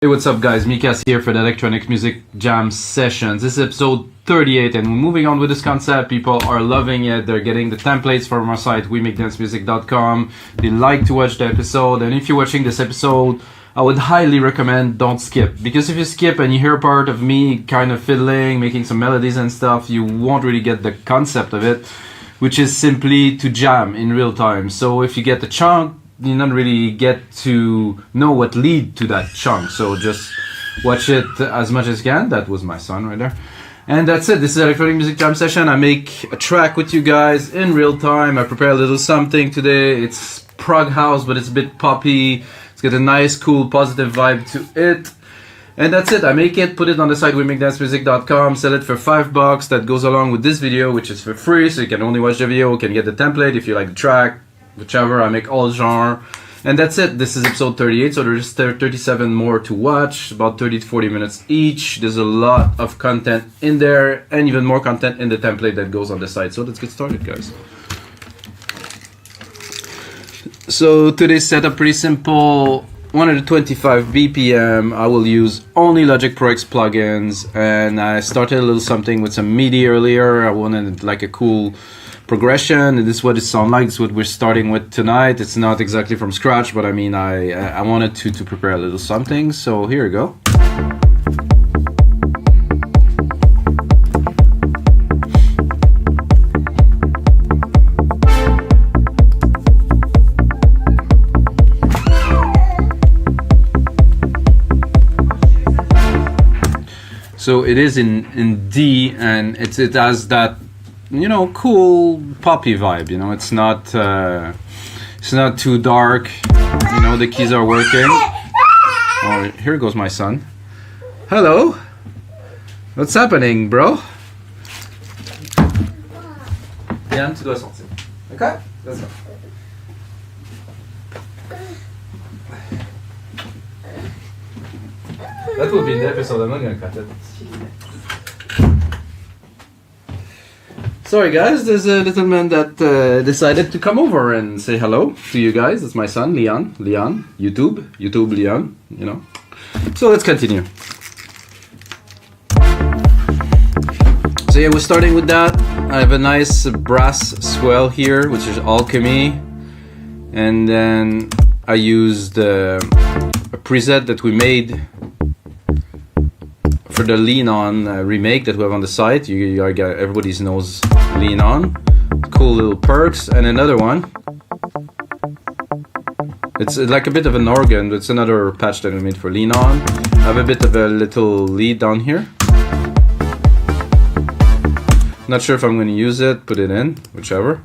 Hey, what's up guys, Mika's here for the Electronic Music Jam Sessions. This is episode 38 and we're moving on with this concept. People are loving it. They're getting the templates from our site, wemakedancemusic.com. They like to watch the episode, and if you're watching this episode, I would highly recommend don't skip. Because if you skip and you hear part of me kind of fiddling, making some melodies and stuff, you won't really get the concept of it, which is simply to jam in real time. So if you get the chunk, you don't really get to know what lead to that chunk, so just watch it as much as you can. That was my son right there. And that's it. This is Electronic Music Jam Session. I make a track with you guys in real time. I prepare a little something today. It's prog house, but it's a bit poppy. It's got a nice, cool, positive vibe to it. And that's it. I make it, put it on the site wemakedancemusic.com, sell it for $5. That goes along with this video, which is for free, so you can only watch the video, you can get the template if you like the track, whichever. I make all genre. And that's it. This is episode 38, so there's 37 more to watch, about 30 to 40 minutes each. There's a lot of content in there, and even more content in the template that goes on the site. So let's get started, guys. So today's setup pretty simple. 125 BPM. I will use only Logic Pro X plugins, and I started a little something with some MIDI earlier. I wanted like a cool progression, and this is what it sounds like. This is what we're starting with tonight. It's not exactly from scratch, but I mean, I wanted to prepare a little something. So here we go. So it is in D, and it has that, you know, cool poppy vibe. You know, it's not too dark. You know, the keys are working. Oh, here goes my son. Hello. What's happening, bro? Yann, tu dois sortir. Okay, let's go. That will be in the episode. I'm not gonna cut it. Sorry guys, there's a little man that decided to come over and say hello to you guys. It's my son, Leon, YouTube Leon, you know. So let's continue. So yeah, we're starting with that. I have a nice brass swell here, which is Alchemy. And then I used a preset that we made for the Lean On remake that we have on the site. Everybody knows Lean On. Cool little perks. And another one. It's like a bit of an organ, but it's another patch that we made for Lean On. I have a bit of a little lead down here. Not sure if I'm going to use it, put it in, whichever.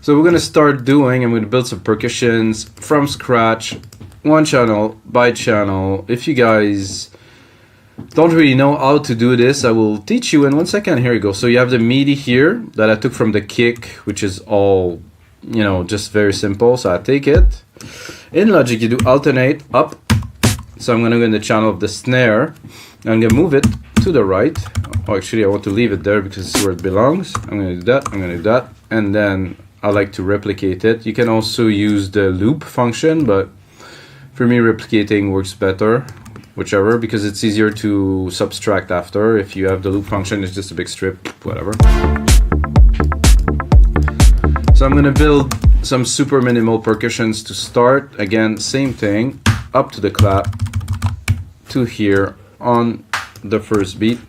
So we're going to start doing, I'm going to build some percussions from scratch, one channel by channel. If you guys don't really know how to do this, I will teach you in 1 second. Here you go. So you have the MIDI here that I took from the kick, which is all, you know, just very simple. So I take it. In Logic, you do alternate up. So I'm going to go in the channel of the snare. I'm going to move it to the right. Oh, actually, I want to leave it there because it's where it belongs. I'm going to do that. I'm going to do that. And then I like to replicate it. You can also use the loop function, but for me, replicating works better. Whichever, because it's easier to subtract after. If you have the loop function, it's just a big strip, whatever. So I'm gonna build some super minimal percussions to start. Again, same thing, up to the clap, to here on the first beat.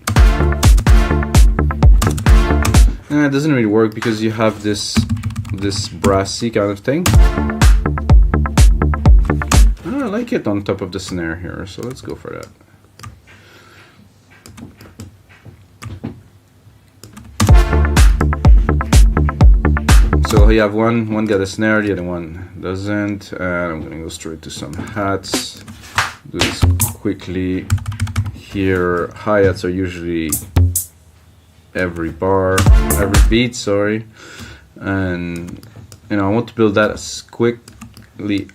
And it doesn't really work because you have this brassy kind of thing. I like it on top of the snare here, so let's go for that. So you have one got a snare, the other one doesn't, and I'm gonna go straight to some hats. Do this quickly. Here, hi-hats are usually every beat, sorry. And you know, I want to build that as quick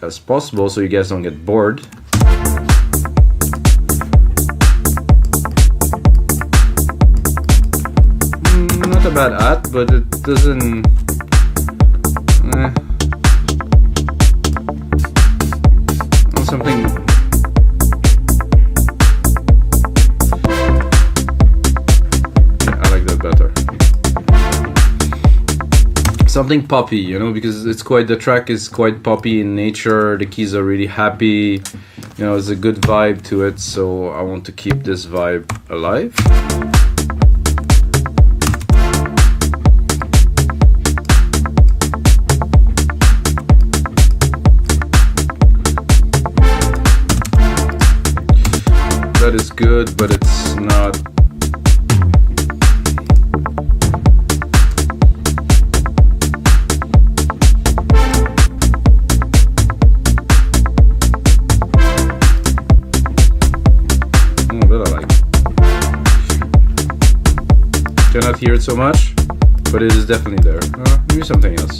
as possible so you guys don't get bored. Not a bad at, but it doesn't something something poppy, you know, because the track is quite poppy in nature. The keys are really happy, you know, there's a good vibe to it, so I want to keep this vibe alive. That is good, but it's not. Cannot hear it so much, but it is definitely there. Maybe something else.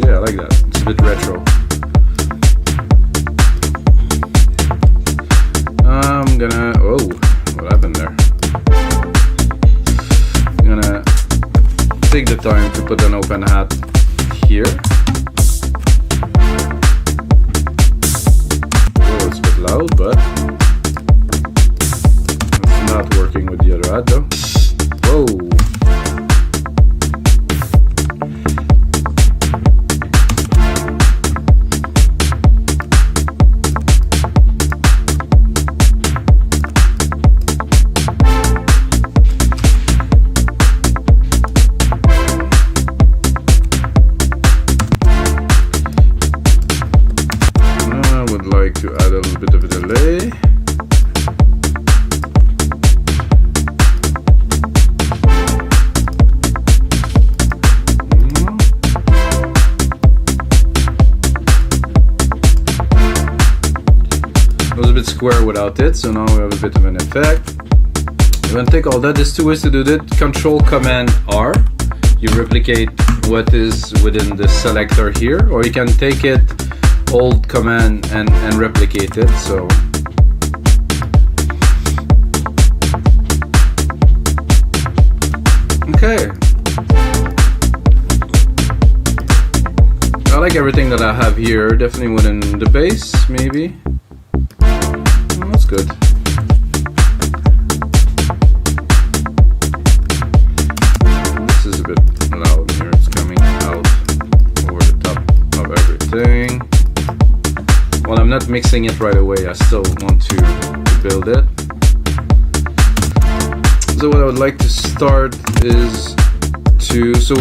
Yeah, I like that. It's a bit retro. I'm gonna. Oh, what happened there? I'm gonna take the time to put an open hat here. Loud, but it's not working with the other hat though. Whoa. To add a little bit of a delay. It was a bit square without it, so now we have a bit of an effect. I'm going to take all that. There's two ways to do that. Control Command R. You replicate what is within the selector here, or you can take it Hold Command and replicate it. So okay, I like everything that I have here. Definitely within the bass, maybe. Oh, that's good. This is a bit loud here. It's coming out over the top of everything. While I'm not mixing it right away, I still want to build it. So what I would like to start is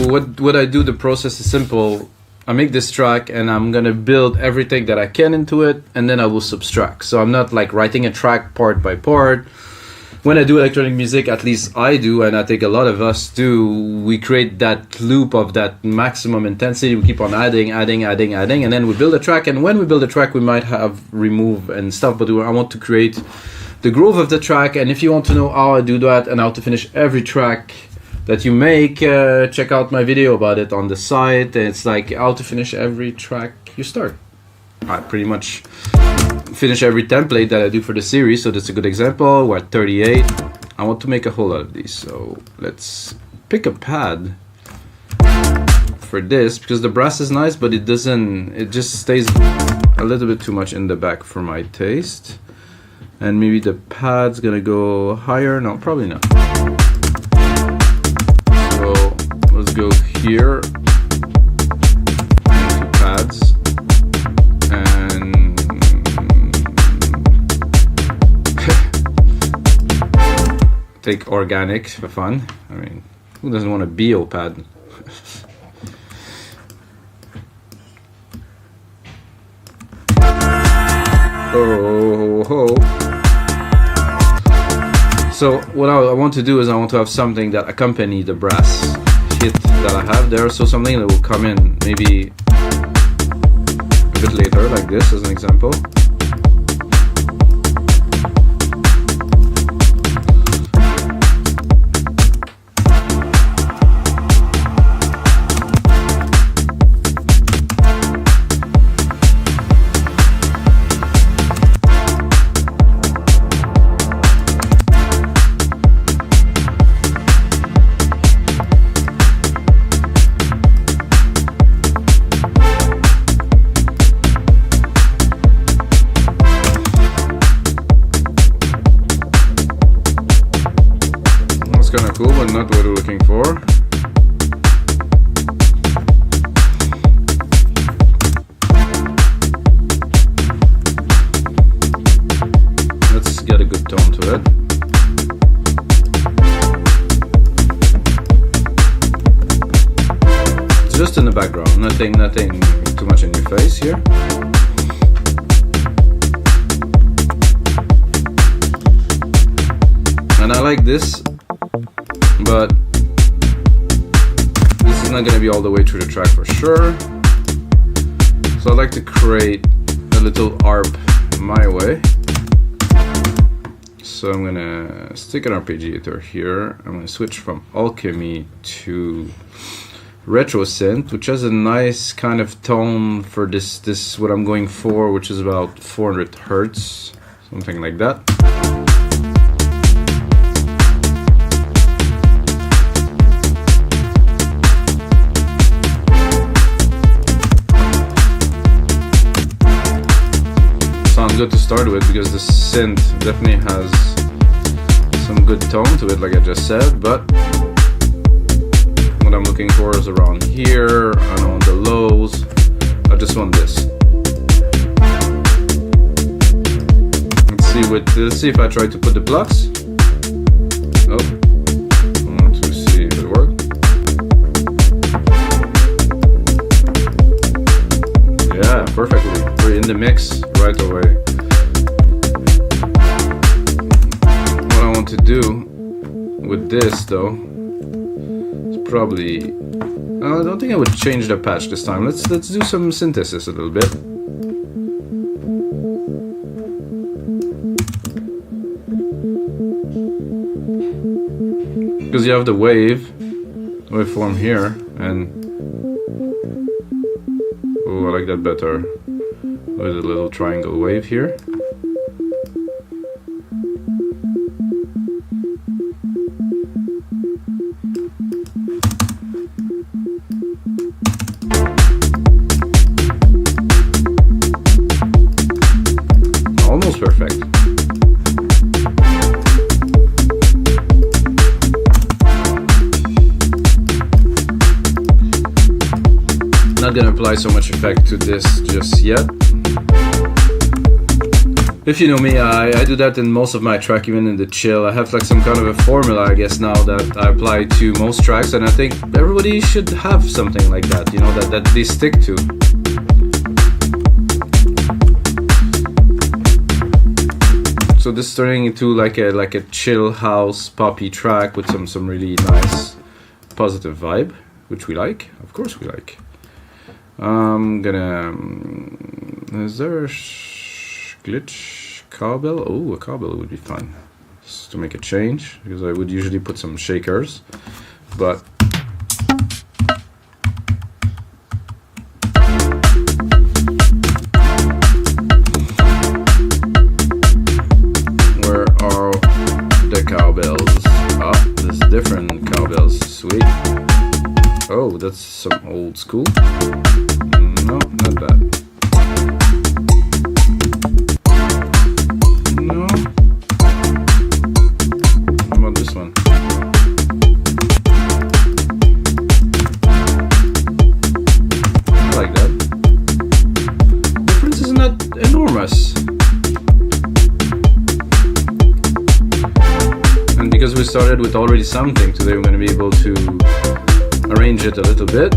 what I do, the process is simple. I make this track and I'm gonna build everything that I can into it, and then I will subtract. So I'm not like writing a track part by part. When I do electronic music, at least I do, and I think a lot of us do, we create that loop of that maximum intensity. We keep on adding, and then we build a track. And when we build a track, we might have remove and stuff, but I want to create the groove of the track. And if you want to know how I do that and how to finish every track that you make, check out my video about it on the site. It's like how to finish every track you start. I pretty much finish every template that I do for the series, so that's a good example. We're at 38. I want to make a whole lot of these, so let's pick a pad for this, because the brass is nice, but it just stays a little bit too much in the back for my taste. And maybe the pad's gonna go higher. No, probably not. So let's go here, two pads, and take organic for fun. I mean, who doesn't want a BO pad? Oh ho. So what I want to do is I want to have something that accompany the brass hit that I have there. So something that will come in maybe a bit later, like this as an example. just in the background, nothing too much in your face here. And I like this, but this is not going to be all the way through the track for sure. So I like to create a little arp my way. So I'm going to stick an arpeggiator here. I'm going to switch from Alchemy to Retro Synth, which has a nice kind of tone for this what I'm going for, which is about 400 Hertz, something like that. Sounds good to start with because the synth definitely has some good tone to it, like I just said, but what I'm looking for is around here, I don't want the lows, I just want this. Let's see if I try to put the plucks. Oh, I want to see if it works. Yeah, perfectly. We're in the mix right away. What I want to do with this though is probably, I don't think I would change the patch this time. Let's do some synthesis a little bit. Because you have the waveform here, and oh, I like that better with a little triangle wave here. Almost perfect. Not gonna apply so much effect to this just yet. If you know me, I do that in most of my track, even in the chill. I have like some kind of a formula, I guess, now that I apply to most tracks, and I think everybody should have something like that, you know, that they stick to. So this is turning into like a chill house poppy track with some really nice positive vibe, which we like, of course we like. I'm gonna, is there a glitch cowbell? Oh, a cowbell would be fun, just to make a change, because I would usually put some shakers, but where are the cowbells? Ah, there's different cowbells, sweet. Oh, that's some old school. No, not bad. No. How about this one? I like that. Difference is not enormous. And because we started with already something, today we're going to be able to arrange it a little bit.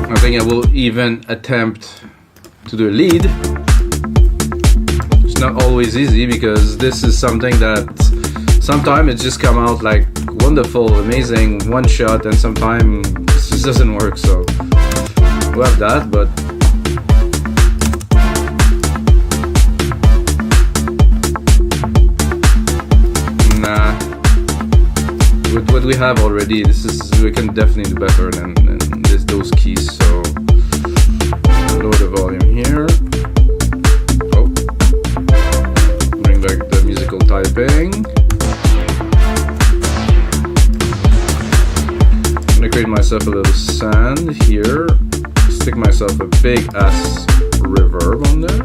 I think I will even attempt to do a lead. It's not always easy because this is something that sometimes it just come out like wonderful, amazing, one shot, and sometimes it just doesn't work. So we'll have that, but nah. With what we have already, we can definitely do better than those keys. So lower the volume here. Oh, bring back the musical typing. I'm gonna create myself a little sand here. Stick myself a big ass reverb on there.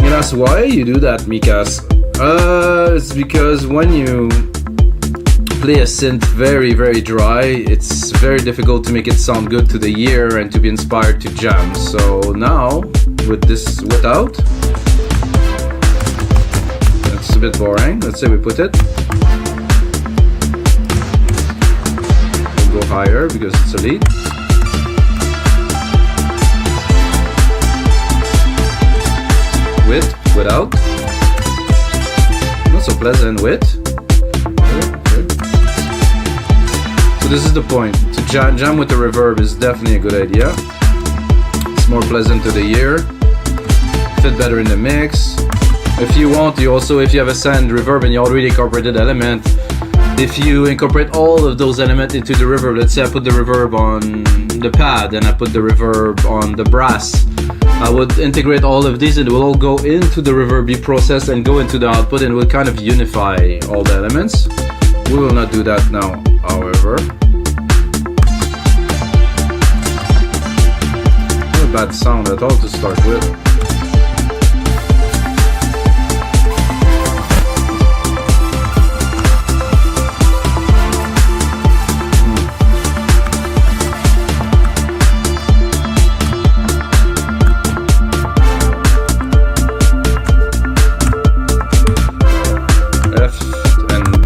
You ask why you do that, Mikas? It's because when you play a synth very, very dry, it's very difficult to make it sound good to the ear and to be inspired to jam. So now, with this without, it's a bit boring. Let's say we put it. higher because it's a lead. With, without. Not so pleasant with. Okay. So this is the point. To jam with the reverb is definitely a good idea. It's more pleasant to the ear. Fit better in the mix. If you want, you also, if you have a send reverb and you already incorporated element, if you incorporate all of those elements into the reverb, let's say I put the reverb on the pad and I put the reverb on the brass, I would integrate all of these and it will all go into the reverb, be processed and go into the output, and will kind of unify all the elements. We will not do that now, however. Not a bad sound at all to start with.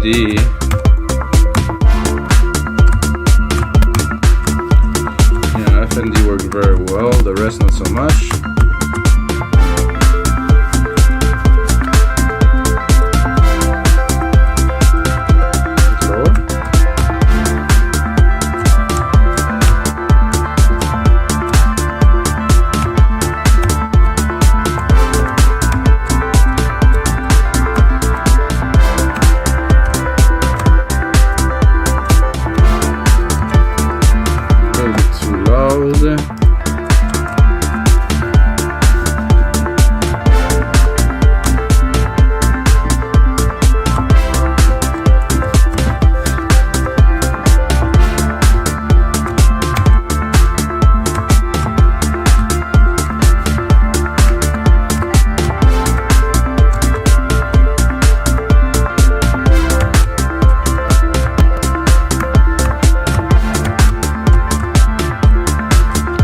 D. Yeah, F and D work very well, the rest not so much.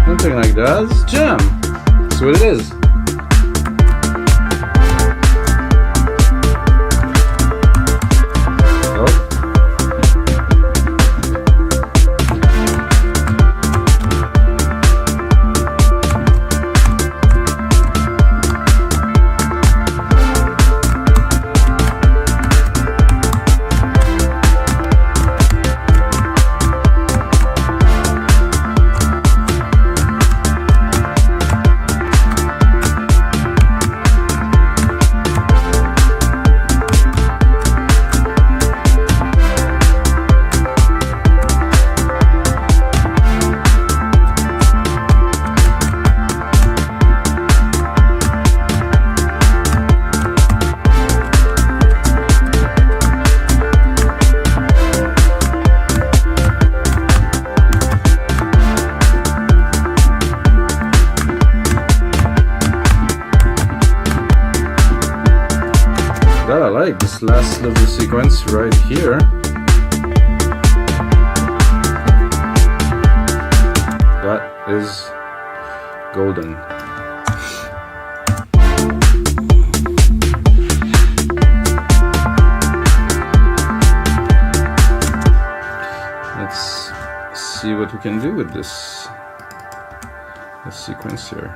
Something like that. It's jam. That's what it is. That I like, this last little sequence right here. That is golden. Let's see what we can do with this sequence here.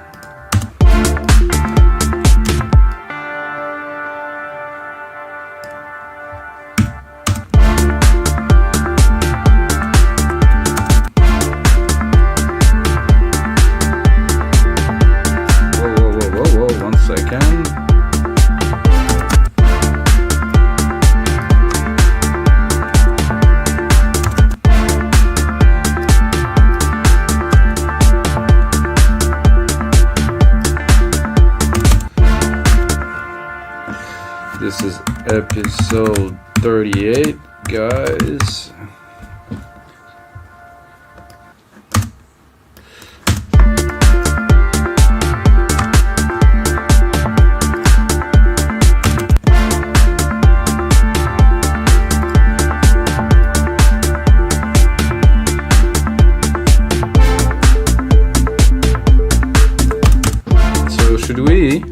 This is episode 38, guys. So should we?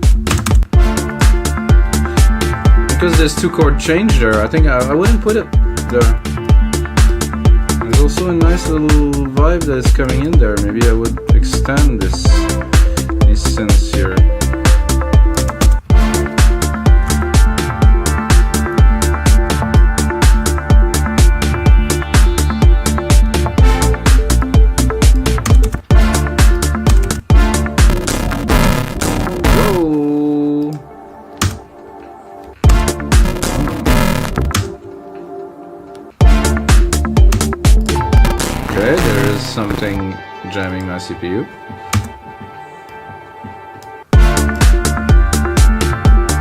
Because there's 2 chord change there, I think I wouldn't put it there. There's also a nice little vibe that is coming in there. Maybe I would extend these synths here. Okay, there is something jamming my CPU.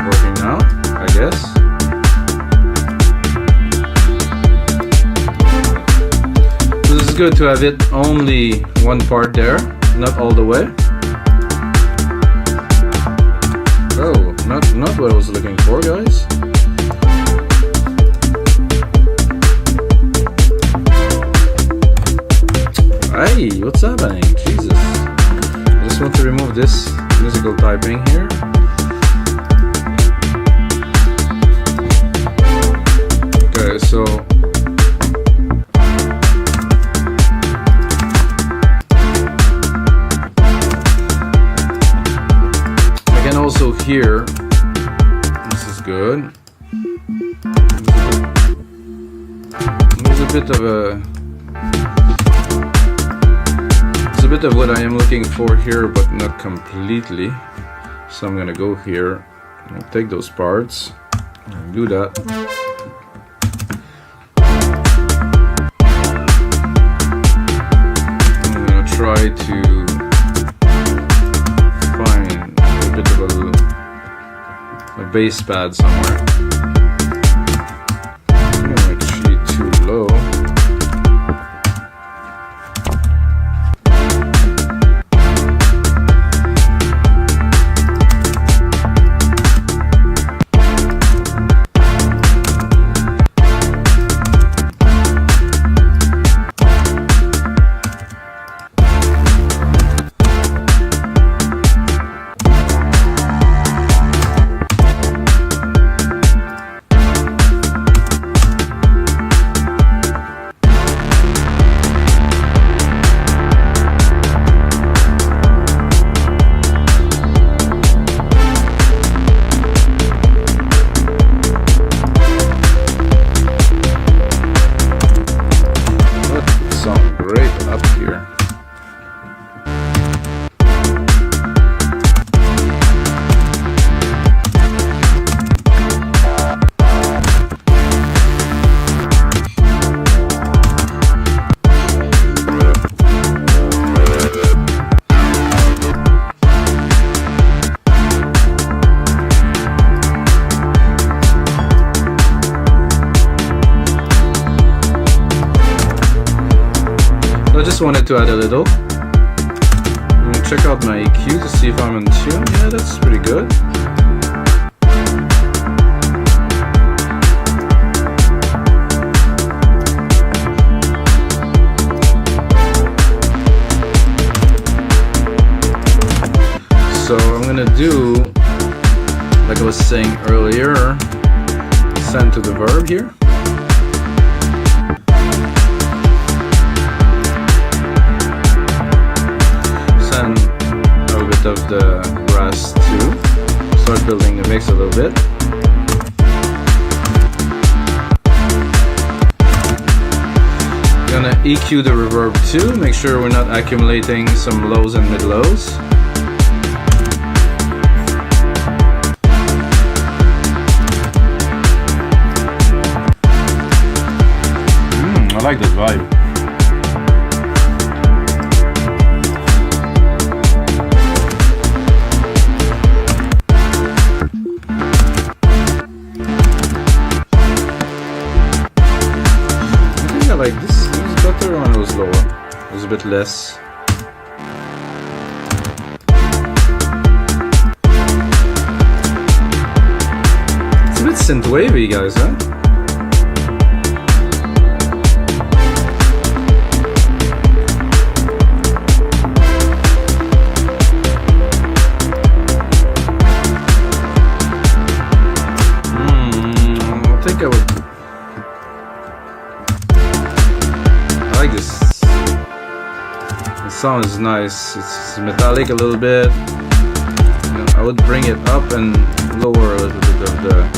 Working now, I guess. So this is good to have it only one part there, not all the way. Oh, not what I was looking for, guys. Hey, what's happening? Jesus. I just want to remove this musical typing here. Okay, so I can also hear, this is good. There's a bit of bit of what I am looking for here, but not completely. So I'm gonna go here and take those parts and do that. I'm gonna try to find a bit of a bass pad somewhere. Actually too low. I just wanted to add a little. I'm gonna check out my EQ to see if I'm in tune. Yeah, that's pretty good. So I'm gonna do, like I was saying earlier, send to the verb here. Of the brass too. Start building the mix a little bit. Gonna EQ the reverb too. Make sure we're not accumulating some lows and mid lows. I like that vibe. Like this was better when it was lower. It was a bit less. It's a bit synthwavy, guys, huh? I think I would. I like sound is nice. It's metallic a little bit. I would bring it up and lower a little bit of the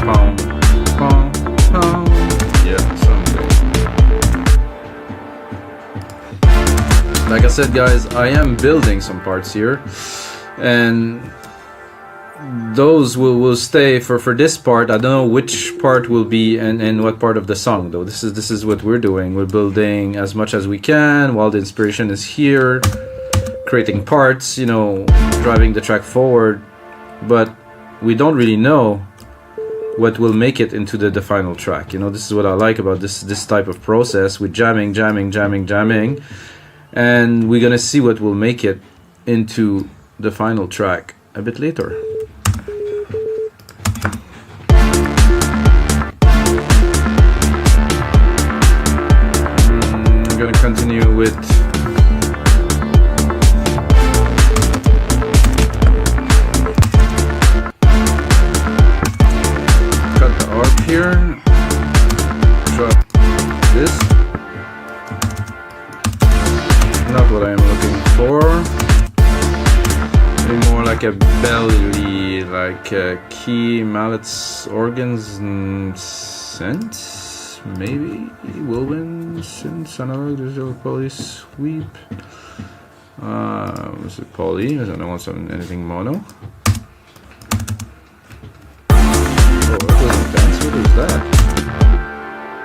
pound, pound, pound. Yeah, something. Like I said, guys, I am building some parts here, and those will stay for this part. I don't know which part will be and what part of the song, though. This is what we're doing. We're building as much as we can while the inspiration is here, creating parts, you know, driving the track forward, but we don't really know what will make it into the final track. You know, this is what I like about this type of process with jamming, and we're gonna see what will make it into the final track a bit later. I'm gonna continue with cut the arp here, drop this. Not what I am looking for. Maybe more like a belly, like key, mallets, organs, and synths. Maybe whirlwind, synths, analog, digital, poly, sweep. Was it poly? I don't know. Want anything mono? Oh, that was intense. What is that?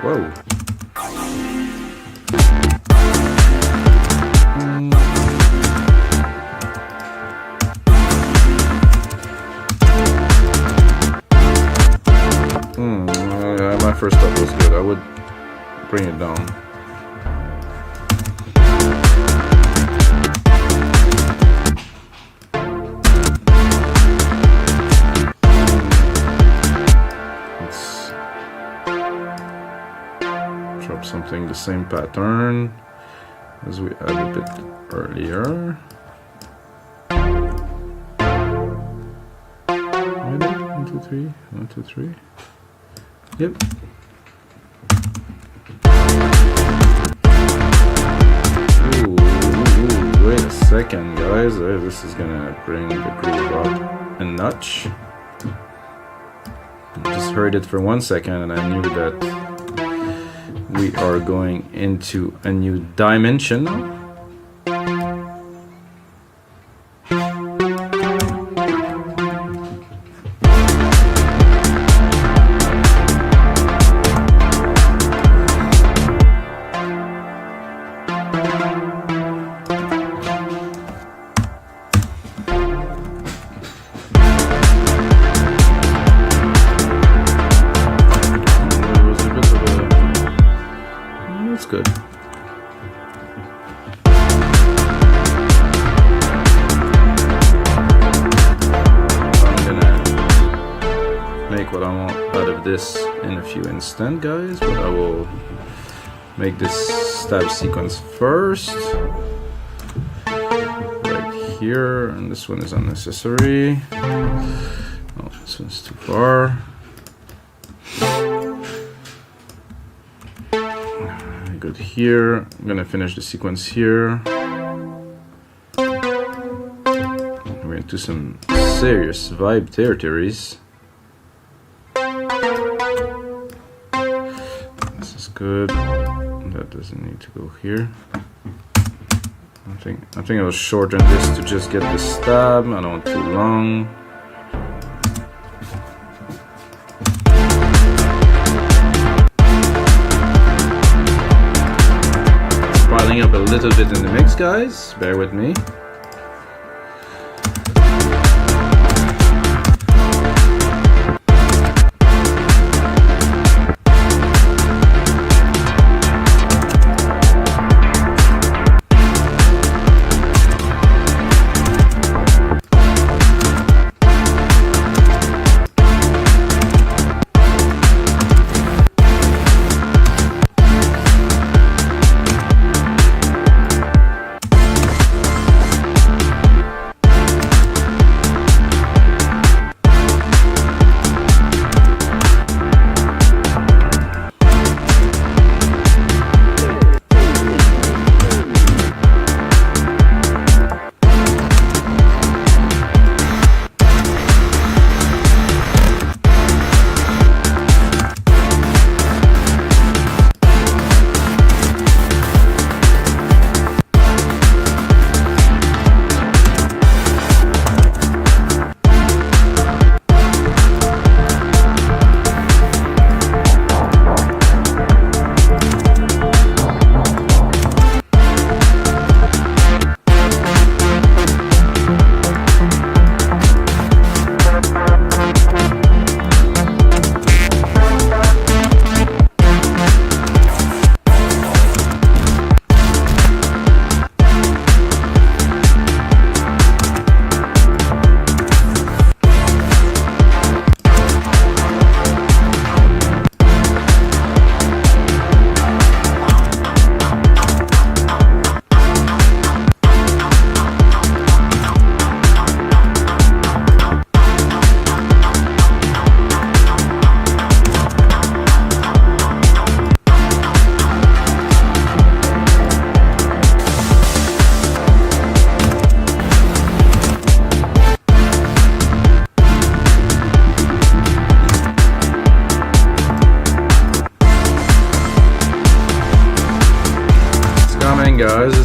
Whoa. My first stuff was good. I would bring it down. Let's drop something the same pattern as we had a bit earlier. Ready? 1, 2, 3. 1, 2, 3. Yep. Ooh, wait a second, guys. This is gonna bring the groove up a notch. Just heard it for 1 second and I knew that we are going into a new dimension now. Good. I'm gonna make what I want out of this in a few instants, guys, but I will make this stab sequence first. Right here, and this one is unnecessary. Oh, this one's too far. Good here. I'm gonna finish the sequence here. We're into some serious vibe territories. This is good. That doesn't need to go here. I think I'll shorten this to just get the stab. I don't want too long. Up a little bit in the mix, guys. Bear with me.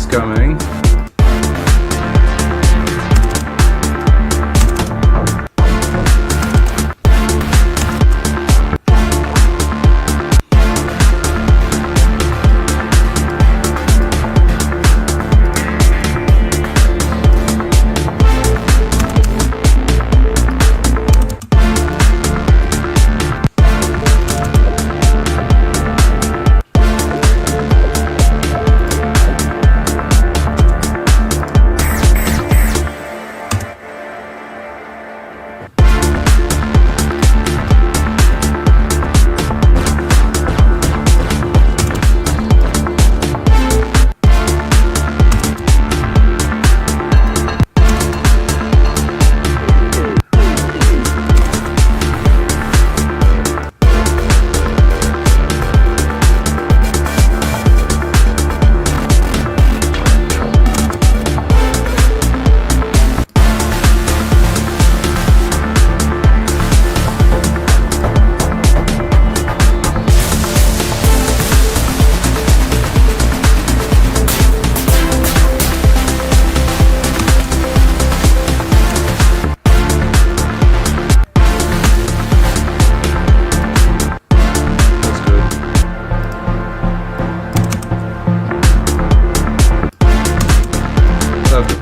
coming.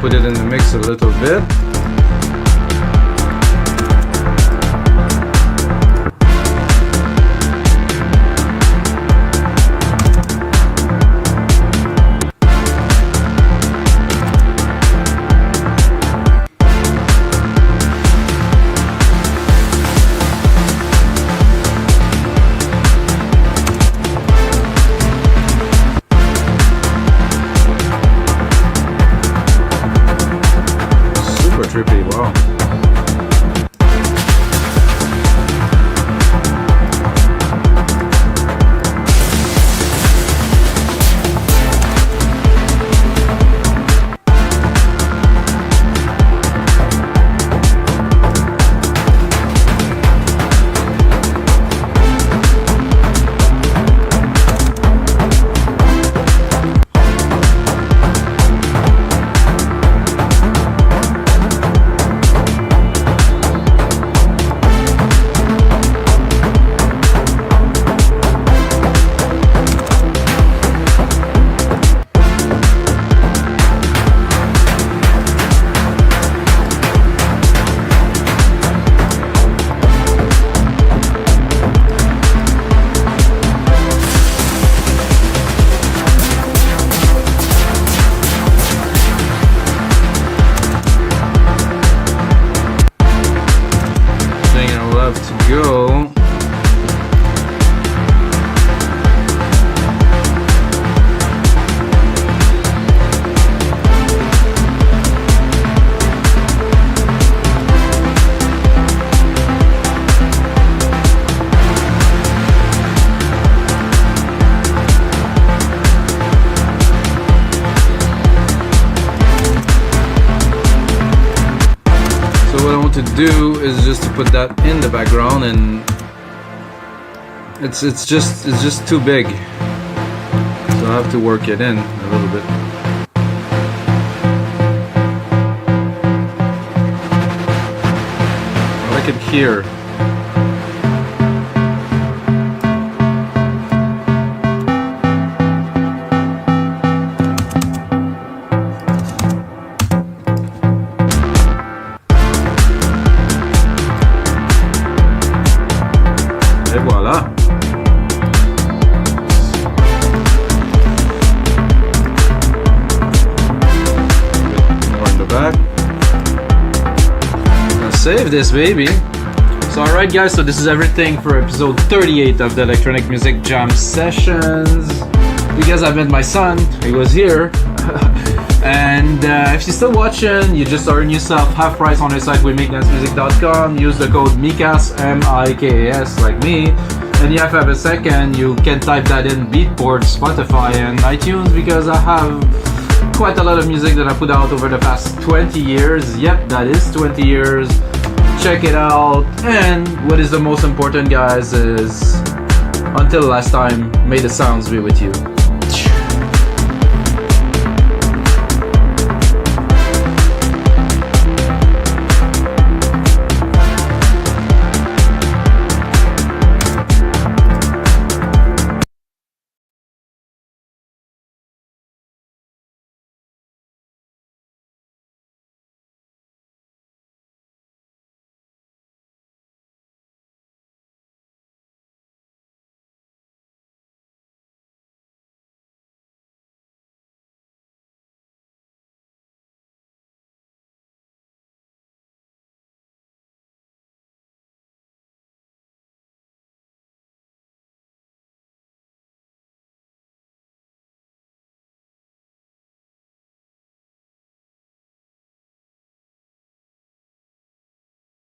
Put it in the mix a little bit. Trippy, wow. Go. So what I want to do is just to put that in the background, and it's just too big, so I have to work it in a little bit. I like it here. Et voilà. More in the back. Now save this baby. So alright guys, so this is everything for episode 38 of the Electronic Music Jam Sessions. You guys have met my son, he was here. And if you're still watching, you just earn yourself half price on our site, wemake-music.com. Use the code MIKAS, M-I-K-A-S, like me. And if you have a second, you can type that in Beatport, Spotify, and iTunes, because I have quite a lot of music that I put out over the past 20 years. Yep, that is 20 years. Check it out. And what is the most important, guys, is until last time, may the sounds be with you.